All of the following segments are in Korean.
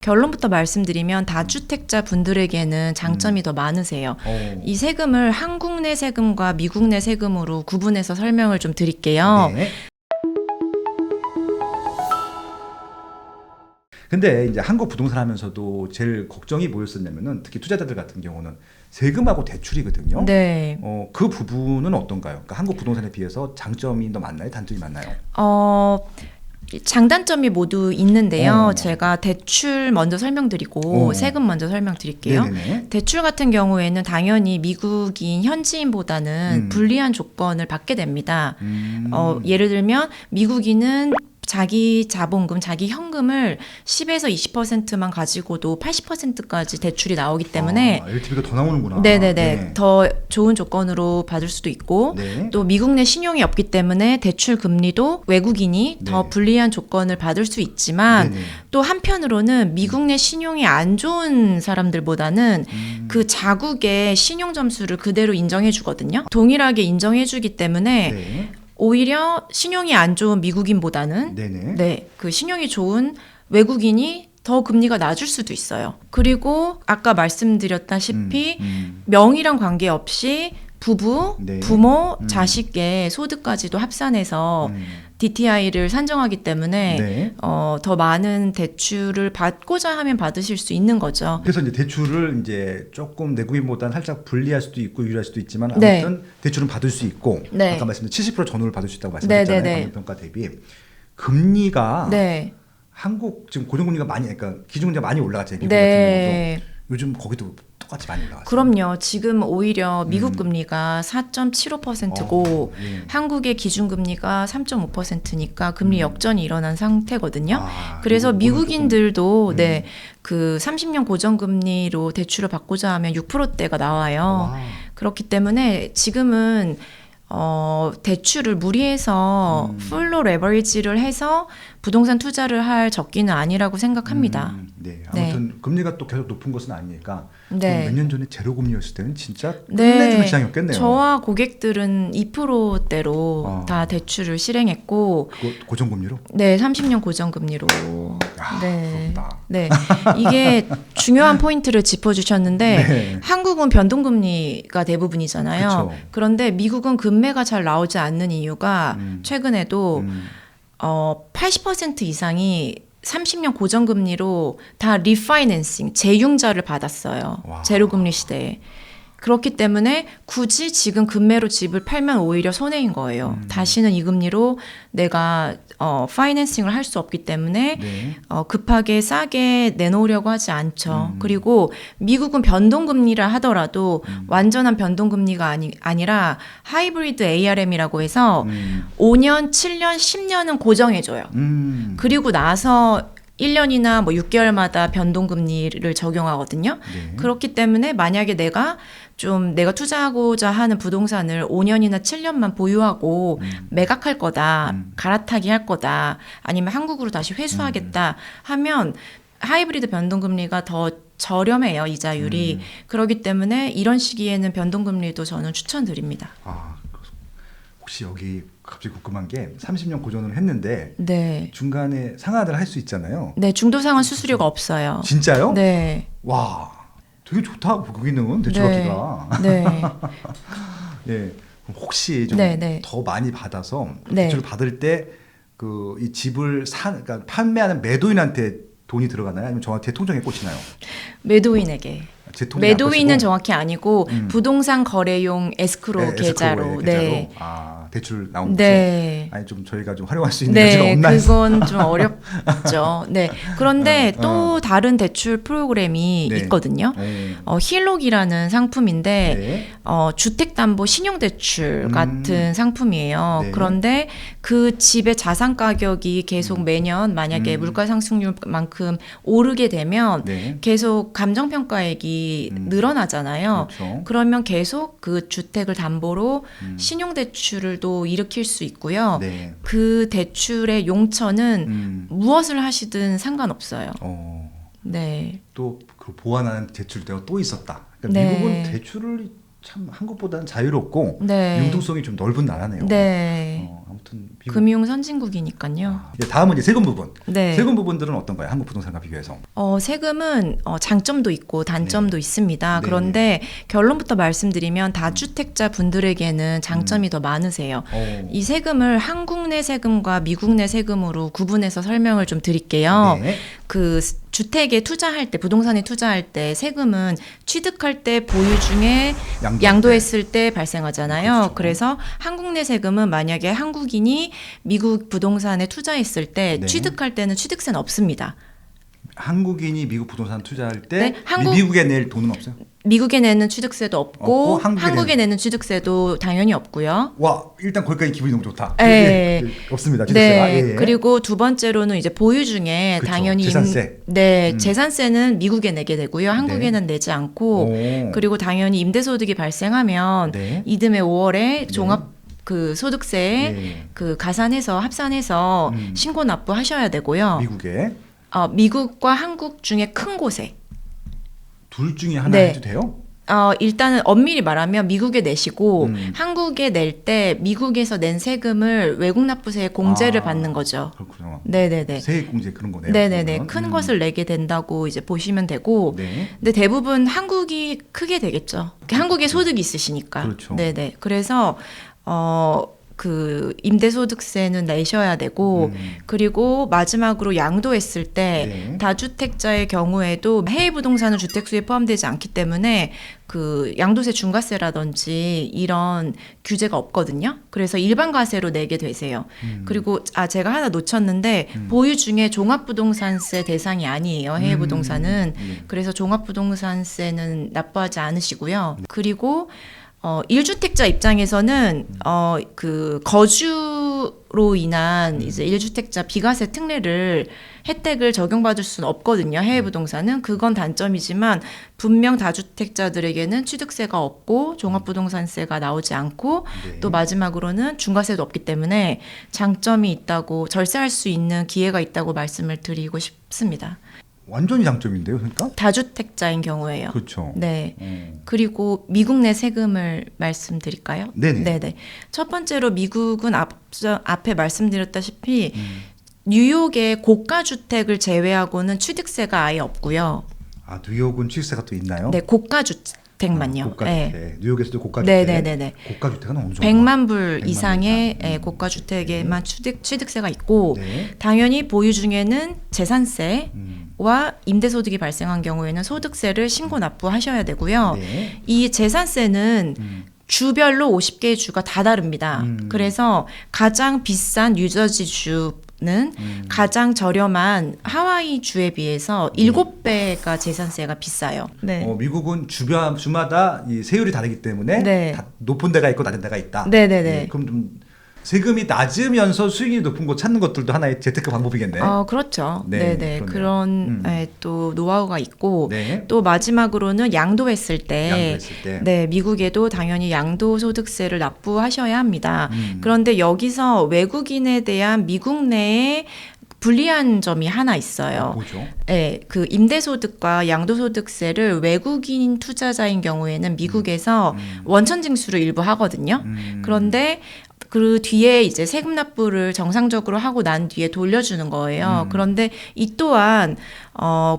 결론부터 말씀드리면 다주택자 분들에게는 장점이 더 많으세요. 이 세금을 한국 내 세금과 미국 내 세금으로 구분해서 설명을 좀 드릴게요. 네. 근데 이제 한국 부동산 하면서도 제일 걱정이 뭐였었냐면은 특히 투자자들 같은 경우는 세금하고 대출이거든요. 네. 그 부분은 어떤가요? 그러니까 한국 부동산에 비해서 장점이 더 많나요? 단점이 많나요? 장단점이 모두 있는데요. 제가 대출 먼저 설명드리고 세금 먼저 설명드릴게요. 네네네. 대출 같은 경우에는 당연히 미국인 현지인보다는 불리한 조건을 받게 됩니다. 예를 들면 미국인은 자기 자본금, 자기 현금을 10에서 20%만 가지고도 80%까지 대출이 나오기 때문에 LTV가 더 나오는구나. 네네네. 네. 더 좋은 조건으로 받을 수도 있고 네. 또 미국 내 신용이 없기 때문에 대출 금리도 외국인이 더 네. 불리한 조건을 받을 수 있지만 네네. 또 한편으로는 미국 내 신용이 안 좋은 사람들보다는 그 자국의 신용 점수를 그대로 인정해 주거든요. 동일하게 인정해 주기 때문에 네. 오히려 신용이 안 좋은 미국인보다는 네네. 그 신용이 좋은 외국인이 더 금리가 낮을 수도 있어요. 그리고 아까 말씀드렸다시피 명의랑 관계없이 부부, 네. 부모, 자식의 소득까지도 합산해서 DTI를 산정하기 때문에 네. 더 많은 대출을 받고자 하면 받으실 수 있는 거죠. 그래서 이제 대출을 이제 조금 내국인보다는 살짝 불리할 수도 있고 유리할 수도 있지만 네. 아무튼 대출은 받을 수 있고 네. 아까 말씀드린 70% 전후를 받을 수 있다고 말씀하셨잖아요. 네. 가격평가 대비 금리가 네. 한국 지금 고정금리가 많이 그러니까 기준금리가 많이 올라갔잖아요. 미국 네. 같은 경우도 요즘 거기도 똑같이 많이 올라갔어요. 그럼요. 지금 오히려 미국 금리가 4.75%고 예. 한국의 기준금리가 3.5%니까 금리 역전이 일어난 상태거든요. 그래서 미국은 미국인들도 그 30년 고정금리로 대출을 받고자 하면 6%대가 나와요. 그렇기 때문에 지금은 대출을 무리해서 풀로 레버리지를 해서 부동산 투자를 할 적기는 아니라고 생각합니다. 네. 아무튼 금리가 또 계속 높은 것은 아니니까 네. 몇 년 전에 제로 금리였을 때는 진짜 끝내주는 시장이었겠네요. 저와 고객들은 2%대로 다 대출을 실행했고 그거 고정금리로? 네, 30년 고정금리로. 네. 부럽다. 네. 이게 중요한 포인트를 짚어주셨는데 네. 한국은 변동금리가 대부분이잖아요. 그쵸. 그런데 미국은 금매가 잘 나오지 않는 이유가 최근에도 80% 이상이 30년 고정금리로 다 리파이낸싱, 재융자를 받았어요. 와. 제로금리 시대에. 그렇기 때문에 굳이 지금 금매로 집을 팔면 오히려 손해인 거예요. 다시는 이 금리로 내가 파이낸싱을 할 수 없기 때문에 네. 급하게 싸게 내놓으려고 하지 않죠. 그리고 미국은 변동금리라 하더라도 완전한 변동금리가 아니라 하이브리드 ARM이라고 해서 5년, 7년, 10년은 고정해줘요. 그리고 나서 1년이나 뭐 6개월마다 변동금리를 적용하거든요. 네. 그렇기 때문에 만약에 내가 투자하고자 하는 부동산을 5년이나 7년만 보유하고 매각할 거다, 갈아타기 할 거다, 아니면 한국으로 다시 회수하겠다 하면 하이브리드 변동금리가 더 저렴해요, 이자율이. 그렇기 때문에 이런 시기에는 변동금리도 저는 추천드립니다. 혹시 여기 갑자기 궁금한 게 30년 고정을 했는데 네. 중간에 상환을 할 수 있잖아요. 네, 중도상환 수수료가 없어요. 진짜요? 네. 와, 되게 좋다. 거기는 대출하기가. 네. 네. 그럼 혹시 좀 더 많이 받아서 대출을 받을 때 그 이 집을 그러니까 판매하는 매도인한테 돈이 들어가나요? 아니면 저한테 통장에 꽂히나요? 매도인에게. 제 통장에 매도인은 안 꽂히고? 정확히 아니고 부동산 거래용 에스크로 네, 계좌로. 계좌로. 네. 대출 나온 네. 곳에 아니 좀 저희가 좀 활용할 수 있는 여지가 네, 없나 해서. 그건 좀 어렵죠. 네. 그런데 또 다른 대출 프로그램이 네. 있거든요. 힐록이라는 상품인데 네. 주택담보 신용대출 같은 상품이에요. 네. 그런데 그 집의 자산 가격이 계속 매년 만약에 물가 상승률만큼 오르게 되면 네. 계속 감정평가액이 늘어나잖아요. 그렇죠. 그러면 계속 그 주택을 담보로 신용대출을 또 일으킬 수 있고요. 네. 그 대출의 용처는 무엇을 하시든 상관없어요. 네. 또 그 보완하는 대출대가 또 있었다. 그러니까 네. 미국은 대출을 참 한국보다는 자유롭고 네. 융통성이 좀 넓은 나라네요. 네. 아무튼 금융 선진국이니까요. 다음은 이제 세금 부분. 네. 세금 부분들은 어떤가요? 한국 부동산과 비교해서? 세금은 장점도 있고 단점도 있습니다. 그런데 결론부터 말씀드리면 다주택자 분들에게는 장점이 더 많으세요. 이 세금을 한국 내 세금과 미국 내 세금으로 구분해서 설명을 좀 드릴게요. 네. 그 주택에 투자할 때, 부동산에 투자할 때 세금은 취득할 때 보유 중에 양도했을 때 발생하잖아요. 그렇죠. 그래서 한국 내 세금은 만약에 한국인이 미국 부동산에 투자했을 때 취득할 때는 취득세는 없습니다. 한국인이 미국 부동산 투자할 때 네, 미국에 낼 돈은 없어요? 미국에 내는 취득세도 없고 한국에 내는 취득세도 당연히 없고요. 와, 일단 거기까지 기분이 너무 좋다. 네. 없습니다. 취득세가. 네. 그리고 두 번째로는 이제 보유 중에 그쵸, 당연히 재산세. 재산세는 미국에 내게 되고요. 한국에는 내지 않고 그리고 당연히 임대소득이 발생하면 이듬해 5월에 종합 그 소득세 그 가산해서 합산해서 신고 납부하셔야 되고요. 미국에 미국과 한국 중에 큰 곳에 둘 중에 하나 해도 돼요? 일단은 엄밀히 말하면 미국에 내시고 한국에 낼 때 미국에서 낸 세금을 외국 납부세에 공제를 받는 거죠. 그렇군요. 네네네. 세액 공제 그런 거네요. 네네네. 큰 것을 내게 된다고 이제 보시면 되고, 근데 대부분 한국이 크게 되겠죠. 한국에 소득이 있으시니까. 그렇죠. 네네. 그래서 그 임대소득세는 내셔야 되고 그리고 마지막으로 양도했을 때 다주택자의 경우에도 해외 부동산은 주택수에 포함되지 않기 때문에 그 양도세 중과세라든지 이런 규제가 없거든요. 그래서 일반 과세로 내게 되세요. 그리고 제가 하나 놓쳤는데 보유 중에 종합부동산세 대상이 아니에요. 해외 부동산은. 그래서 종합부동산세는 납부하지 않으시고요. 그리고 1주택자 입장에서는 그 거주로 인한 이제 1주택자 비과세 특례를 혜택을 적용받을 수는 없거든요. 해외 부동산은 그건 단점이지만 분명 다주택자들에게는 취득세가 없고 종합부동산세가 나오지 않고 또 마지막으로는 중과세도 없기 때문에 장점이 있다고 절세할 수 있는 기회가 있다고 말씀을 드리고 싶습니다. 완전히 장점인데요, 그러니까? 다주택자인 경우에요. 그렇죠. 네. 그리고 미국 내 세금을 말씀드릴까요? 네네. 첫 번째로 미국은 앞에 말씀드렸다시피 뉴욕의 고가 주택을 제외하고는 취득세가 아예 없고요. 뉴욕은 취득세가 또 있나요? 네, 고가 주택만요. 고가주택. 네. 뉴욕에서도 고가주택. 네네네. 고가주택은 어느 정도? 100만 불 이상의 고가주택에만 취득세가 있고 당연히 보유 중에는 재산세와 임대소득이 발생한 경우에는 소득세를 신고 납부하셔야 되고요. 이 재산세는 주별로 50개의 주가 다 다릅니다. 그래서 가장 비싼 뉴저지 주는 가장 저렴한 하와이 주에 비해서 7배가 재산세가 비싸요. 네. 미국은 주마다 이 세율이 다르기 때문에 다 높은 데가 있고 낮은 데가 있다. 네네네. 그럼 좀 세금이 낮으면서 수익이 높은 곳 찾는 것들도 하나의 재테크 방법이겠네요. 그렇죠. 네네. 그런 또 노하우가 있고 또 마지막으로는 양도했을 때 네, 미국에도 당연히 양도소득세를 납부하셔야 합니다. 그런데 여기서 외국인에 대한 미국 내에 불리한 점이 하나 있어요. 뭐죠? 네, 그 임대소득과 양도소득세를 외국인 투자자인 경우에는 미국에서 원천징수를 일부 하거든요. 그런데 그 뒤에 이제 세금 납부를 정상적으로 하고 난 뒤에 돌려주는 거예요. 그런데 이 또한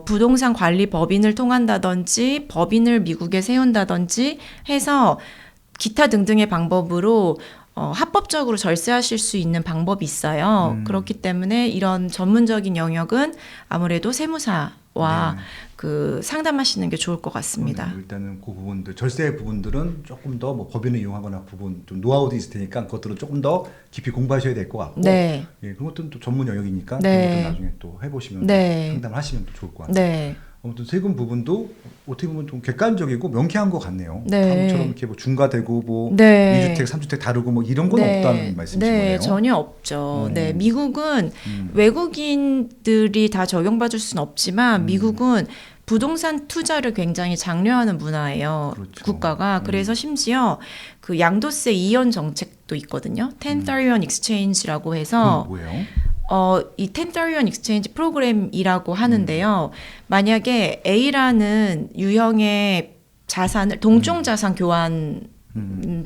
부동산 관리 법인을 통한다든지 법인을 미국에 세운다든지 해서 기타 등등의 방법으로 합법적으로 절세하실 수 있는 방법이 있어요. 그렇기 때문에 이런 전문적인 영역은 아무래도 세무사와 그 상담하시는 게 좋을 것 같습니다. 일단은 그 부분들 절세 부분들은 조금 더 뭐 법인을 이용하거나 부분 좀 노하우도 있을 테니까 그것들은 조금 더 깊이 공부하셔야 될 것 같고 그런 것들은 또 전문 영역이니까 그런 것들 나중에 또 해보시면 상담을 하시면 또 좋을 것 같아요. 아무튼 세금 부분도 어떻게 보면 좀 객관적이고 명쾌한 것 같네요. 한국처럼 이렇게 뭐 중과되고 뭐 2주택, 3주택 다르고 뭐 이런 건 없다는 말씀이신 거네요. 전혀 없죠. 미국은 외국인들이 다 적용받을 수는 없지만 미국은 부동산 투자를 굉장히 장려하는 문화예요. 국가가. 그래서 심지어 그 양도세 이연 정책도 있거든요. 1031 Exchange라고 해서 뭐예요? 이 1031 Exchange 프로그램이라고 하는데요. 만약에 A라는 유형의 자산을 동종 자산 교환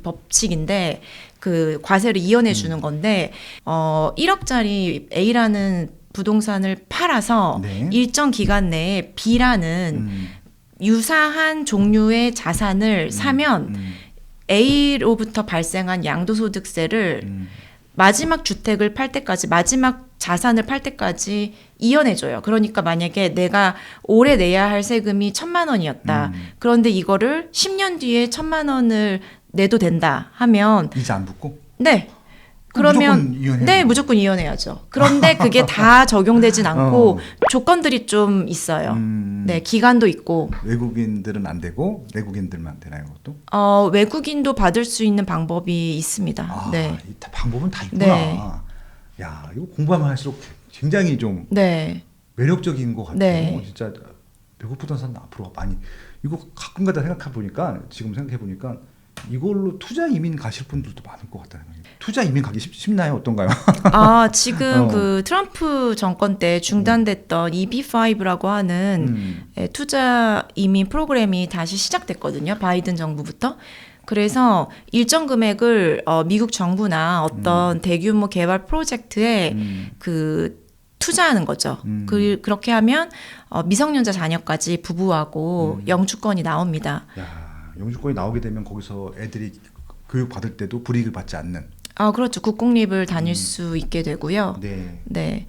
법칙인데 그 과세를 이연해 주는 건데 1억짜리 A라는 부동산을 팔아서 네. 일정 기간 내에 B라는 유사한 종류의 자산을 사면 A로부터 발생한 양도소득세를 마지막 주택을 팔 때까지, 마지막 자산을 팔 때까지 이연해줘요. 그러니까 만약에 내가 올해 내야 할 세금이 1,000만 원이었다. 그런데 이거를 10년 뒤에 1,000만 원을 내도 된다 하면 이자 안 붙고? 네. 그러면 무조건 이연해야 네, 무조건 이연해야죠. 그런데 그게 다 적용되진 않고 조건들이 좀 있어요. 네, 기간도 있고. 외국인들은 안 되고 내국인들만 되나요, 그것도? 외국인도 받을 수 있는 방법이 있습니다. 아, 네. 방법은 다 있구나. 네. 야, 이거 공부하면 할수록 굉장히 좀 네. 매력적인 것 같아요. 네. 진짜 외국 부동산 앞으로 많이 이거 가끔가다 생각해 보니까 지금 생각해 보니까 이걸로 투자 이민 가실 분들도 많을 것 같다는 거예요. 투자 이민 가기 쉽나요? 어떤가요? 지금 그 트럼프 정권 때 중단됐던 EB5라고 하는 투자 이민 프로그램이 다시 시작됐거든요. 바이든 정부부터. 그래서 일정 금액을 미국 정부나 어떤 대규모 개발 프로젝트에 그 투자하는 거죠. 그렇게 하면 미성년자 자녀까지 부부하고 영주권이 나옵니다. 야, 영주권이 나오게 되면 거기서 애들이 교육 받을 때도 불이익을 받지 않는. 그렇죠. 국공립을 다닐 수 있게 되고요. 네. 네.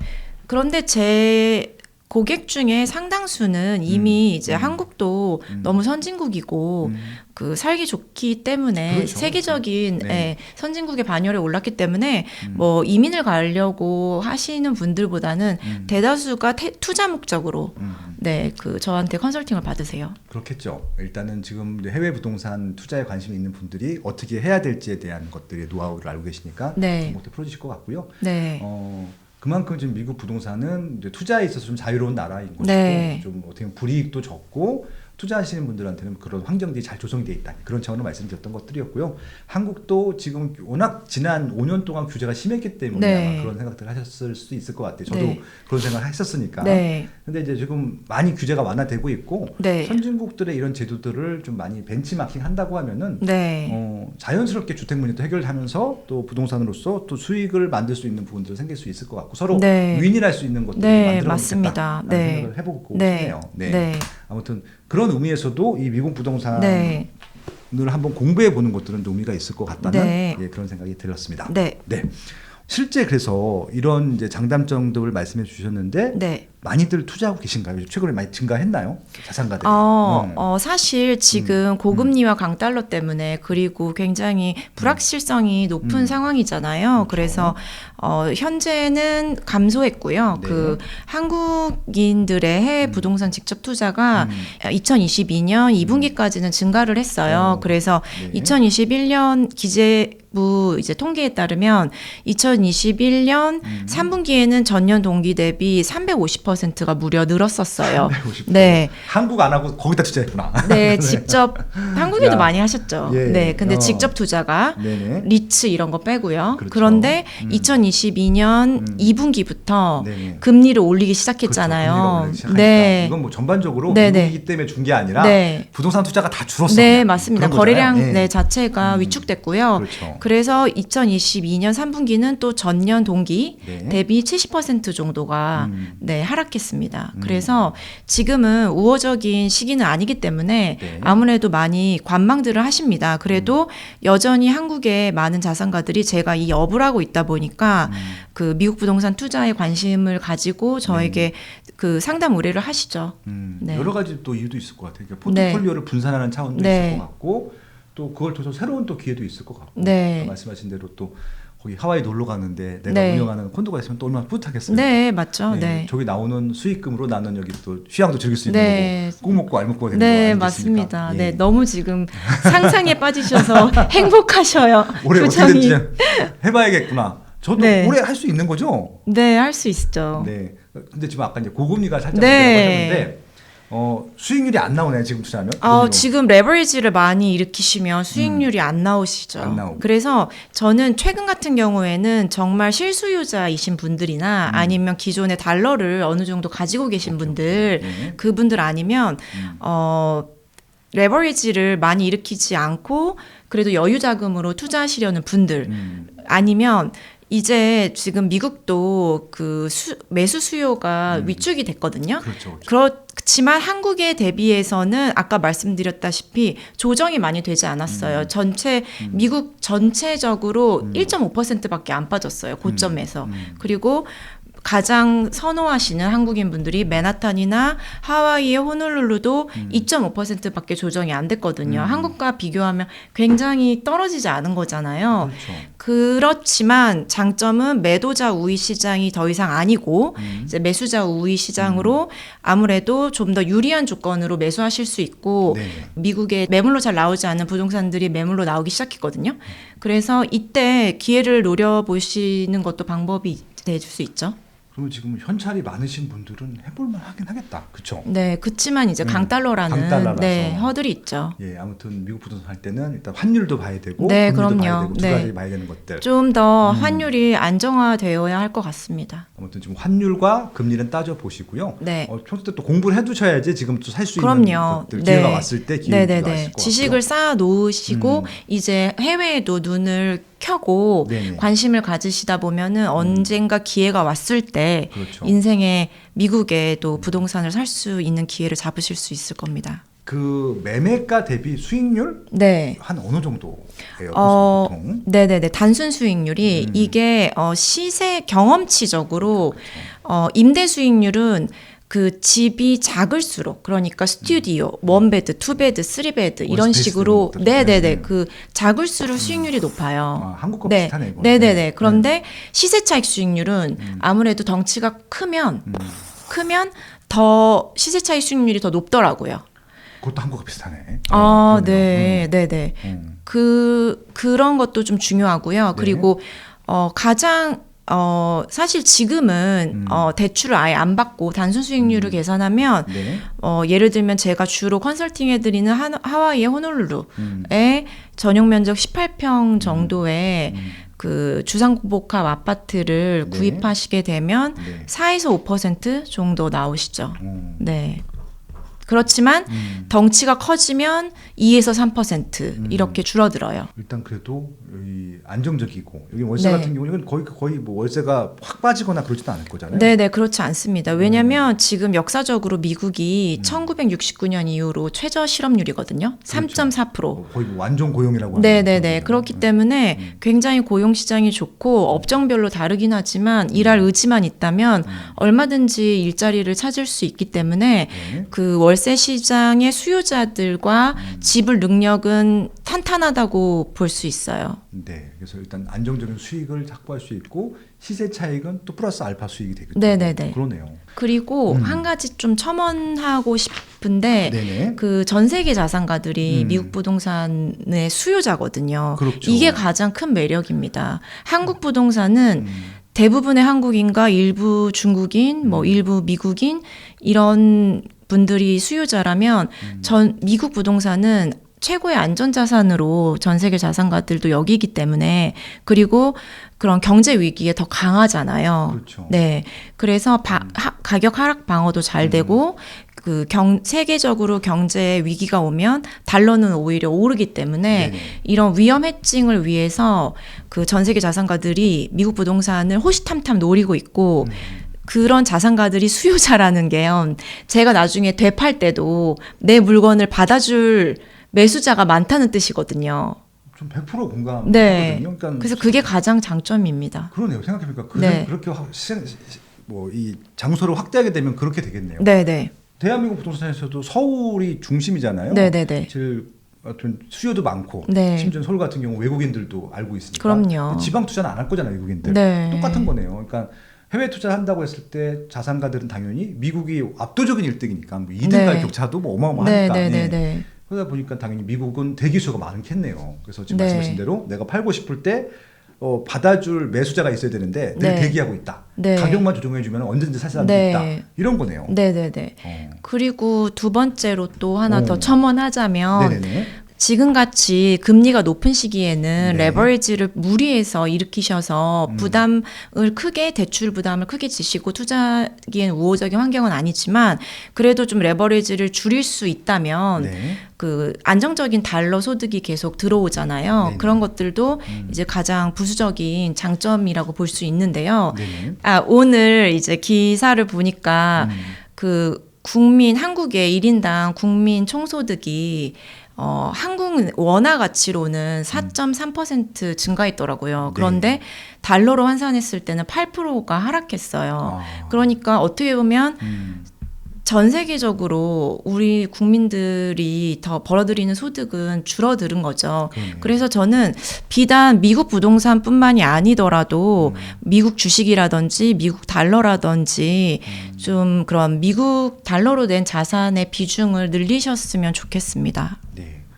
그런데 제 고객 중에 상당수는 이미 이제 한국도 너무 선진국이고 그 살기 좋기 때문에 그렇죠. 세계적인 네. 선진국의 반열에 올랐기 때문에 뭐 이민을 가려고 하시는 분들보다는 대다수가 투자 목적으로 네, 그 저한테 컨설팅을 받으세요. 그렇겠죠. 일단은 지금 해외 부동산 투자에 관심이 있는 분들이 어떻게 해야 될지에 대한 것들의 노하우를 알고 계시니까 네. 정보도 풀어주실 것 같고요. 네. 그만큼 지금 미국 부동산은 이제 투자에 있어서 좀 자유로운 나라인 것이고 네. 좀 어떻게 보면 불이익도 적고 투자하시는 분들한테는 그런 환경들이 잘 조성이 되어 있다. 그런 차원으로 말씀드렸던 것들이었고요. 한국도 지금 워낙 지난 5년 동안 규제가 심했기 때문에 네. 아마 그런 생각들을 하셨을 수도 있을 것 같아요. 저도 네. 그런 생각을 했었으니까. 네. 근데 이제 지금 많이 규제가 완화되고 있고 네. 선진국들의 이런 제도들을 좀 많이 벤치마킹 한다고 하면은 네. 자연스럽게 주택 문제도 해결하면서 또 부동산으로서 또 수익을 만들 수 있는 부분들이 생길 수 있을 것 같고 서로 네. 윈윈할 수 있는 것들을 네, 만들어 맞습니다. 보겠다라는 네. 생각을 해보고 네. 싶네요. 네. 네. 아무튼 그런 의미에서도 이 미국 부동산을 네. 한번 공부해 보는 것들은 의미가 있을 것 같다는 네. 그런 생각이 들었습니다. 네. 네. 실제 그래서 이런 이제 장단점들을 말씀해 주셨는데 네. 많이들 투자하고 계신가요? 최근에 많이 증가했나요? 자산가들이? 사실 지금 고금리와 강달러 때문에 그리고 굉장히 불확실성이 높은 상황이잖아요. 그래서 현재는 감소했고요. 네. 그 한국인들의 해외 부동산 직접 투자가 2022년 2분기까지는 증가를 했어요. 그래서 네. 2021년 기재부 이제 통계에 따르면 2021년 3분기에는 전년 동기 대비 350%가 무려 늘었었어요. 350%. 네. 한국 안 하고 거기다 투자했구나. 네, 직접 한국에도 야. 많이 하셨죠. 예. 네, 근데 직접 투자가 네네. 리츠 이런 거 빼고요. 그렇죠. 그런데 2022년 2분기부터 네네. 금리를 올리기 그렇죠. 시작했잖아요. 금리가 올라가기 시작하니까. 네. 이건 뭐 전반적으로 네네. 미국이기 때문에 준 게 아니라 네. 부동산 투자가 다 줄었어요. 네, 맞습니다. 그런 거래량 거잖아요. 네, 자체가 위축됐고요. 그렇죠. 그래서 2022년 3분기는 또 전년 동기 네. 대비 70% 정도가 네, 하락했습니다. 그래서 지금은 우호적인 시기는 아니기 때문에 네. 아무래도 많이 관망들을 하십니다. 그래도 여전히 한국의 많은 자산가들이 제가 이 업을 하고 있다 보니까 그 미국 부동산 투자에 관심을 가지고 저에게 그 상담 의뢰를 하시죠. 네. 여러 가지 또 이유도 있을 것 같아요. 그러니까 포트폴리오를 분산하는 차원도 네. 있을 것 같고 또 그걸 통해서 새로운 또 기회도 있을 것 같고 네. 아까 말씀하신 대로 또 거기 하와이 놀러 가는데 내가 네. 운영하는 콘도가 있으면 또 얼마나 뿌듯하겠어요. 네, 맞죠. 네. 저기 나오는 수익금으로 나는 여기 또 휴양도 즐길 수 있는 네. 거고 꼭 먹고 알 먹고 되는 네, 거 아니겠습니까? 맞습니다. 예. 네, 너무 지금 상상에 빠지셔서 행복하셔요. 올해 표정이. 어떻게 될지 해봐야겠구나. 저도 네. 올해 할 수 있는 거죠? 네, 할 수 있죠. 네. 근데 지금 아까 이제 고금리가 살짝 네. 문제라고 하셨는데 수익률이 안 나오네요. 지금 투자하면. 지금 레버리지를 많이 일으키시면 수익률이 안 나오시죠. 안 나오고. 그래서 저는 최근 같은 경우에는 정말 실수요자이신 분들이나 아니면 기존의 달러를 어느 정도 가지고 계신 분들, 네. 그분들 아니면 레버리지를 많이 일으키지 않고 그래도 여유 자금으로 투자하시려는 분들 아니면 이제 지금 미국도 그 매수 수요가 위축이 됐거든요. 그렇죠. 그렇지만 한국에 대비해서는 아까 말씀드렸다시피 조정이 많이 되지 않았어요. 미국 전체적으로 1.5%밖에 안 빠졌어요. 고점에서. 그리고 가장 선호하시는 한국인 분들이 맨하탄이나 하와이의 호놀룰루도 2.5%밖에 조정이 안 됐거든요. 한국과 비교하면 굉장히 떨어지지 않은 거잖아요. 그렇죠. 그렇지만 장점은 매도자 우위 시장이 더 이상 아니고 이제 매수자 우위 시장으로 아무래도 좀 더 유리한 조건으로 매수하실 수 있고 네. 미국에 매물로 잘 나오지 않는 부동산들이 매물로 나오기 시작했거든요. 그래서 이때 기회를 노려보시는 것도 방법이 될 수 있죠. 그러면 지금 현찰이 많으신 분들은 해볼만 하긴 하겠다. 그렇죠? 네, 그렇지만 이제 강달러라는 네, 허들이 있죠. 예, 아무튼 미국 부동산 할 때는 일단 환율도 봐야 되고, 네, 금리도 그럼요. 봐야 되고 두 네. 가지 봐야 되는 것들. 좀 더 환율이 안정화되어야 할 것 같습니다. 아무튼 지금 환율과 금리는 따져 보시고요. 네. 평소 때 또 공부를 해두셔야지 지금 또 살 수 있는 그럼요. 것들 네. 기회가 왔을 때 기회가 있을 것 같고요. 지식을 쌓아 놓으시고 이제 해외에도 눈을 켜고 네네. 관심을 가지시다 보면은 언젠가 기회가 왔을 때 그렇죠. 인생에 미국에도 부동산을 살 수 있는 기회를 잡으실 수 있을 겁니다. 그 매매가 대비 수익률 네. 한 어느 정도예요? 보통? 네네네. 단순 수익률이 이게 시세 경험치적으로 임대 수익률은 그 집이 작을수록 그러니까 스튜디오, 원베드, 투베드, 쓰리베드 이런 월스페이스 식으로 이런 것들. 네네네 그 작을수록 수익률이 높아요. 아, 한국과 네. 비슷하네. 이거는. 네네네. 그런데 시세 차익 수익률은 아무래도 덩치가 크면 더 시세 차익 수익률이 더 높더라고요. 그것도 한국과 비슷하네. 아, 그러네요. 네, 네네. 그런 것도 좀 중요하고요. 네. 그리고 가장 사실 지금은 대출을 아예 안 받고 단순 수익률을 계산하면 네. 예를 들면 제가 주로 컨설팅 해드리는 하와이의 호놀룰루에 전용 면적 18평 정도의 그 주상복합 아파트를 네. 구입하시게 되면 네. 4에서 5% 정도 나오시죠. 네. 그렇지만 덩치가 커지면 2에서 3% 이렇게 줄어들어요. 일단 그래도 여기 안정적이고 여기 월세 네. 같은 경우는 거의 뭐 월세가 확 빠지거나 그러지도 않을 거잖아요. 네네, 그렇지 않습니다. 왜냐하면 지금 역사적으로 미국이 1969년 이후로 최저 실업률이거든요. 3.4%. 거의 뭐 완전 고용이라고 하는 네네네. 정도잖아요. 그렇기 때문에 굉장히 고용 시장이 좋고 업종별로 다르긴 하지만 일할 의지만 있다면 얼마든지 일자리를 찾을 수 있기 때문에 네. 그 월세 시장의 수요자들과 지불 능력은 탄탄하다고 볼 수 있어요. 네, 그래서 일단 안정적인 수익을 확보할 수 있고 시세 차익은 또 플러스 알파 수익이 되겠죠. 네네네. 그러네요. 그리고 한 가지 좀 첨언하고 싶은데 네네. 그 전 세계 자산가들이 미국 부동산의 수요자거든요. 그렇죠. 이게 가장 큰 매력입니다. 한국 부동산은 대부분의 한국인과 일부 중국인, 뭐 일부 미국인 이런 분들이 수요자라면 미국 부동산은 최고의 안전자산으로 전 세계 자산가들도 여기기 때문에 그리고 그런 경제 위기에 더 강하잖아요. 그렇죠. 네, 그래서 가격 하락 방어도 잘 되고 세계적으로 경제 위기가 오면 달러는 오히려 오르기 때문에 네네. 이런 위험 해칭을 위해서 그 전 세계 자산가들이 미국 부동산을 호시탐탐 노리고 있고. 그런 자산가들이 수요자라는 게요. 제가 나중에 되팔 때도 내 물건을 받아줄 매수자가 많다는 뜻이거든요. 좀 100% 공감하거든요. 네. 그러니까 그래서 그게 가장 장점입니다. 그러네요. 생각해보니까 네. 그렇게 뭐 이 장소를 확대하게 되면 그렇게 되겠네요. 네네. 대한민국 부동산에서도 서울이 중심이잖아요. 네네네. 제일 어떤 수요도 많고 네. 심지어 서울 같은 경우 외국인들도 알고 있으니까. 그럼요. 지방 투자는 안 할 거잖아요, 외국인들. 네. 똑같은 거네요. 그러니까 해외 투자를 한다고 했을 때 자산가들은 당연히 미국이 압도적인 1등이니까 뭐 2등과의 네. 격차도 뭐 어마어마하니까. 네네네. 그러다 보니까 당연히 미국은 대기 수가 많겠네요. 그래서 지금 네. 말씀하신 대로 내가 팔고 싶을 때 받아줄 매수자가 있어야 되는데 늘 네. 대기하고 있다. 네. 가격만 조정해주면 언제든지 살 사람도 네. 있다. 이런 거네요. 네네네. 그리고 두 번째로 또 하나 더 첨언하자면 네네네. 지금같이 금리가 높은 시기에는 네. 레버리지를 무리해서 일으키셔서 부담을 크게 대출 부담을 크게 지시고 투자하기엔 우호적인 환경은 아니지만 그래도 좀 레버리지를 줄일 수 있다면 네. 그 안정적인 달러 소득이 계속 들어오잖아요. 네네. 그런 것들도 이제 가장 부수적인 장점이라고 볼 수 있는데요. 네네. 오늘 이제 기사를 보니까 그 한국의 1인당 국민 총소득이 한국 원화 가치로는 4.3% 증가했더라고요. 그런데 달러로 환산했을 때는 8%가 하락했어요. 그러니까 어떻게 보면 전 세계적으로 우리 국민들이 더 벌어들이는 소득은 줄어드는 거죠. 그러네요. 그래서 저는 비단 미국 부동산뿐만이 아니더라도 미국 주식이라든지 미국 달러라든지 좀 그런 미국 달러로 낸 자산의 비중을 늘리셨으면 좋겠습니다.